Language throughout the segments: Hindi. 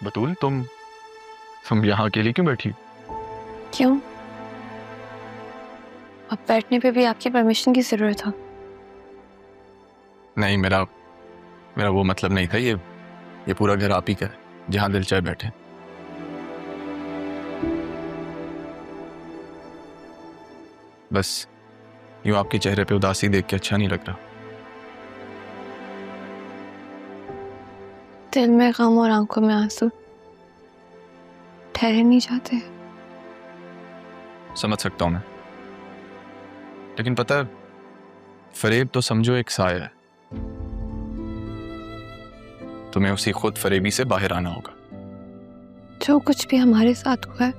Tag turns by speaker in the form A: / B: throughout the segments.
A: बतूल, तुम यहाँ अकेली क्यों बैठी?
B: क्यों? अब बैठने पे भी आपकी परमिशन की जरूरत था।
A: नहीं, मेरा वो मतलब नहीं था। ये पूरा घर आप ही का है, जहाँ दिल चाहे बैठे। बस यूं आपके चेहरे पे उदासी देख के अच्छा नहीं लग रहा।
B: दिल में गम और आंखों में आंसू ठहरे नहीं जाते।
A: समझ सकता हूं मैं, लेकिन पता है, फरेब तो समझो एक साया है। तुम्हें उसी खुद फरेबी से बाहर आना होगा।
B: जो कुछ भी हमारे साथ हुआ है,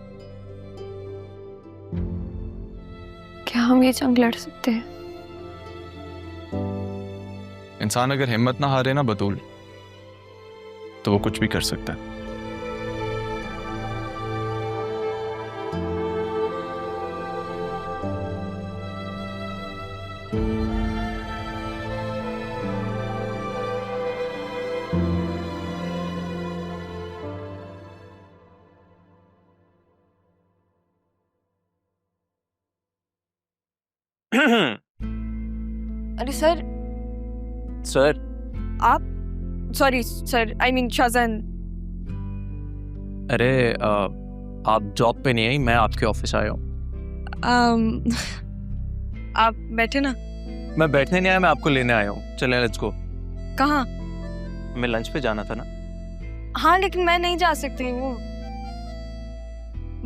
B: क्या हम ये जंग लड़ सकते हैं?
A: इंसान अगर हिम्मत ना हारे ना बतूल, तो वो कुछ भी कर सकता है।
C: अरे सर आप, sorry sir, I mean Shah Jahan.
D: अरे आप जॉब पे नहीं आई, मैं आपके ऑफिस आया हूँ।
C: आप बैठे ना।
D: मैं बैठने नहीं आया, मैं आपको लेने आया हूँ। चलें, लेट्स गो।
C: कहाँ?
D: मैं लंच पे जाना था ना।
C: हाँ लेकिन मैं नहीं जा सकती, वो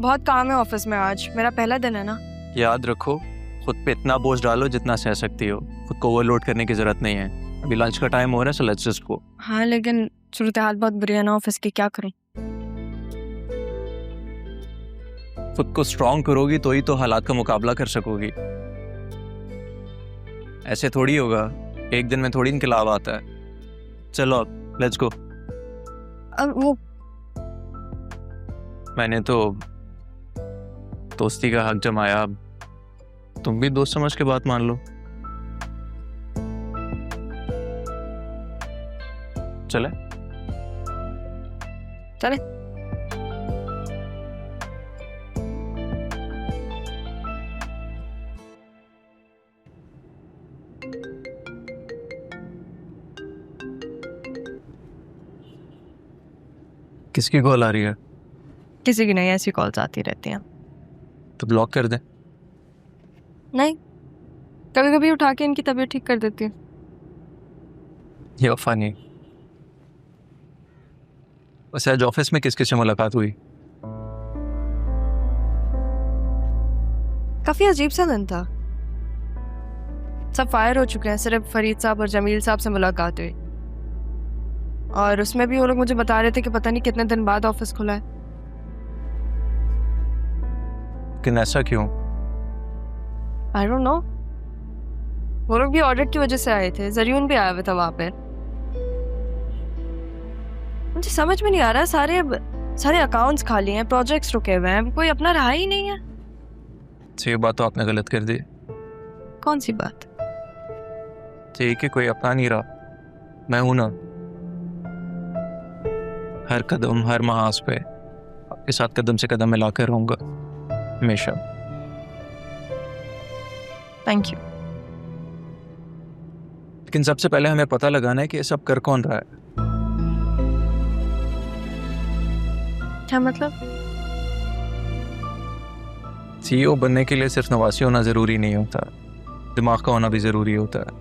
C: बहुत काम है ऑफिस में। आज मेरा पहला दिन है ना।
D: याद रखो, खुद पे इतना बोझ डालो जितना सह सकती हो। खुद को ओवरलोड करने की जरूरत नहीं है। अभी लंच का टाइम हो रहा है, सो लेट्स जस्ट गो।
C: हाँ लेकिन सूरत हाल बहुत बुरी है ना ऑफिस की, क्या करूँ?
D: खुद को स्ट्रांग करोगी तो ही तो हालात का मुकाबला कर सकोगी। ऐसे थोड़ी होगा, एक दिन में थोड़ी इनकलाब आता है। चलो अब लेट्स गो।
C: अब वो
D: मैंने तो दोस्ती का हक जमाया, अब तुम भी दोस्त समझ के बात मान लो। चले
C: चले।
D: किसकी कॉल आ रही है?
C: किसी की नहीं, ऐसी कॉल्स आती रहती हैं।
D: तो ब्लॉक कर दे।
C: नहीं, कभी कभी उठा के इनकी तबीयत ठीक कर देती हूँ।
D: ये फनी। वैसे आज ऑफिस में किस किस से मुलाकात हुई?
C: काफी अजीब सा दिन था। सब फायर हो चुके हैं, सिर्फ फरीद साहब और जमील साहब से मुलाकात हुई। और उसमें भी वो लोग मुझे बता रहे थे कि पता नहीं कितने दिन बाद ऑफिस खुला है।
D: लेकिन ऐसा क्यों?
C: I don't know. वो लोग भी ऑडिट की वजह से आए थे, जरियून भी आया हुआ था वहां पे। मुझे समझ में नहीं आ रहा, सारे अकाउंट्स खाली हैं, प्रोजेक्ट्स रुके हुए हैं, कोई अपना रहा ही नहीं है।
D: ये बात तो आपने गलत कर दी।
C: कौन सी बात?
D: ठीक है, कोई अपना नहीं रहा, मैं हूं ना। हर कदम हर महाज पे आपके साथ कदम से कदम मिलाकर रहूंगा हमेशा।
C: Thank you.
D: लेकिन सबसे पहले हमें पता लगाना है कि ये सब कर कौन रहा है।
C: क्या मतलब?
D: सीईओ बनने के लिए सिर्फ नवासी होना जरूरी नहीं होता, दिमाग का होना भी जरूरी होता है।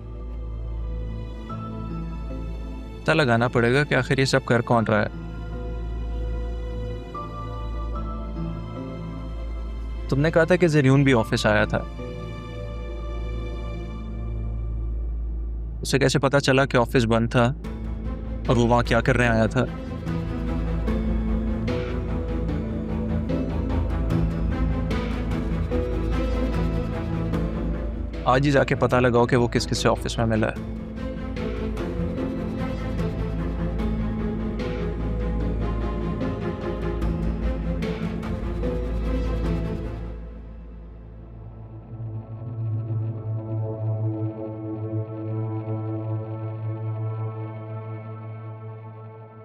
D: पता लगाना पड़ेगा कि आखिर ये सब कर कौन रहा है। तुमने कहा था कि जरियून भी ऑफिस आया था, उसे कैसे पता चला कि ऑफिस बंद था और वो वहां क्या करने आया था? आज ही जाके पता लगाओ कि वो किस किस से ऑफिस में मिला है।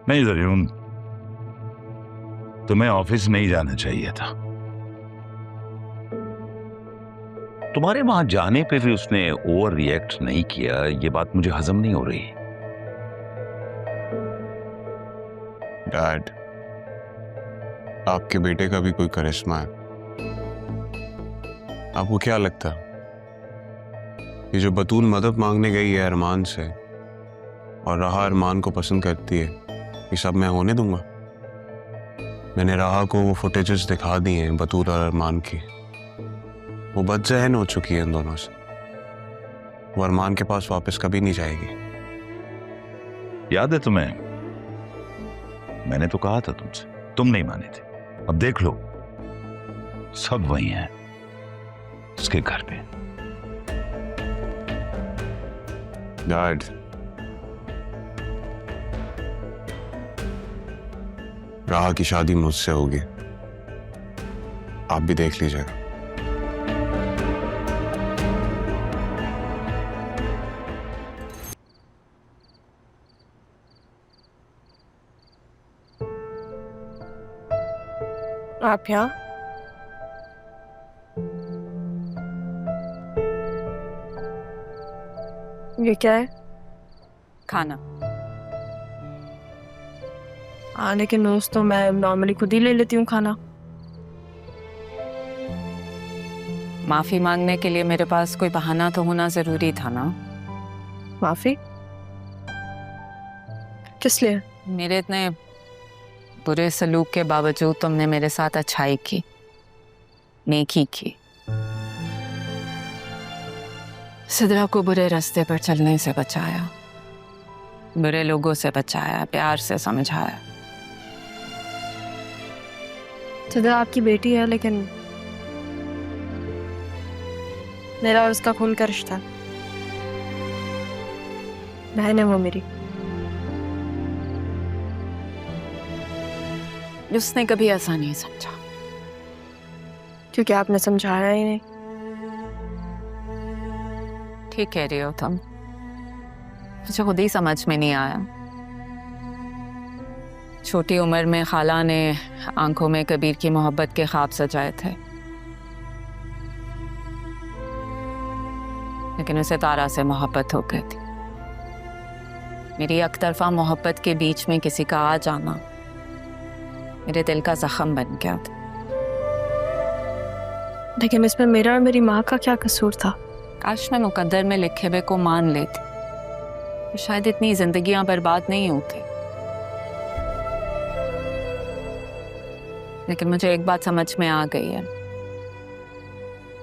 E: नहीं जरियून, तुम्हें ऑफिस नहीं जाना चाहिए था। तुम्हारे वहां जाने पे भी उसने ओवर रिएक्ट नहीं किया, ये बात मुझे हजम नहीं हो रही।
A: डैड, आपके बेटे का भी कोई करिश्मा है। आपको क्या लगता है ये जो बतूल मदद मांगने गई है अरमान से और राहा अरमान को पसंद करती है, ये सब मैं होने दूंगा? मैंने राहा को वो फुटेजेस दिखा दी हैं बतूल और अरमान की। वो बदजहन हो चुकी है इन दोनों से। वो अरमान के पास वापस कभी नहीं जाएगी।
E: याद है तुम्हें? मैंने तो कहा था तुमसे, तुम नहीं माने थे। अब देख लो, सब वही हैं उसके घर पे।
A: डैड, राहा की शादी मुझसे होगी, आप भी देख लीजिएगा।
C: आप यहाँ? ये क्या है?
F: खाना।
C: लेकिन रोज तो मैं नॉर्मली खुद ही ले लेती हूँ खाना।
F: माफी मांगने के लिए मेरे पास कोई बहाना तो होना जरूरी था ना।
C: माफी? किस लिए?
F: मेरे इतने बुरे सलूक के बावजूद तुमने मेरे साथ अच्छाई की, नेकी की। सिद्रा को बुरे रास्ते पर चलने से बचाया, बुरे लोगों से बचाया, प्यार से समझाया।
C: सिद्रा आपकी बेटी है, लेकिन मेरा और उसका खून का रिश्ता। बहन है वो मेरी।
F: उसने कभी ऐसा नहीं समझा।
C: क्योंकि आपने समझाया ही नहीं।
F: ठीक कह रही हो तुम, मुझे खुद ही समझ में नहीं आया। छोटी उम्र में खाला ने आंखों में कबीर की मोहब्बत के ख्वाब सजाए थे, लेकिन उसे तारा से मोहब्बत हो गई थी। मेरी एक तरफा मोहब्बत के बीच में किसी का आ जाना मेरे दिल का जख्म बन गया था।
C: लेकिन इसमें मेरा और मेरी माँ का क्या कसूर था?
F: काश मैं मुकद्दर में लिखे हुए को मान लेती तो शायद इतनी जिंदगियां बर्बाद नहीं होती। लेकिन मुझे एक बात समझ में आ गई है,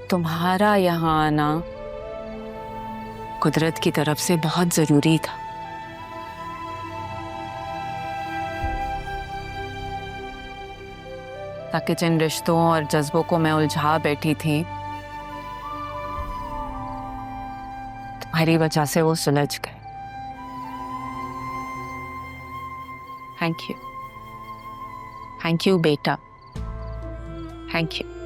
F: तुम्हारा यहाँ आना कुदरत की तरफ से बहुत जरूरी था। ताकि जिन रिश्तों और जज्बों को मैं उलझा बैठी थी, तुम्हारी वजह से वो सुलझ गए। थैंक यू बेटा, थैंक यू।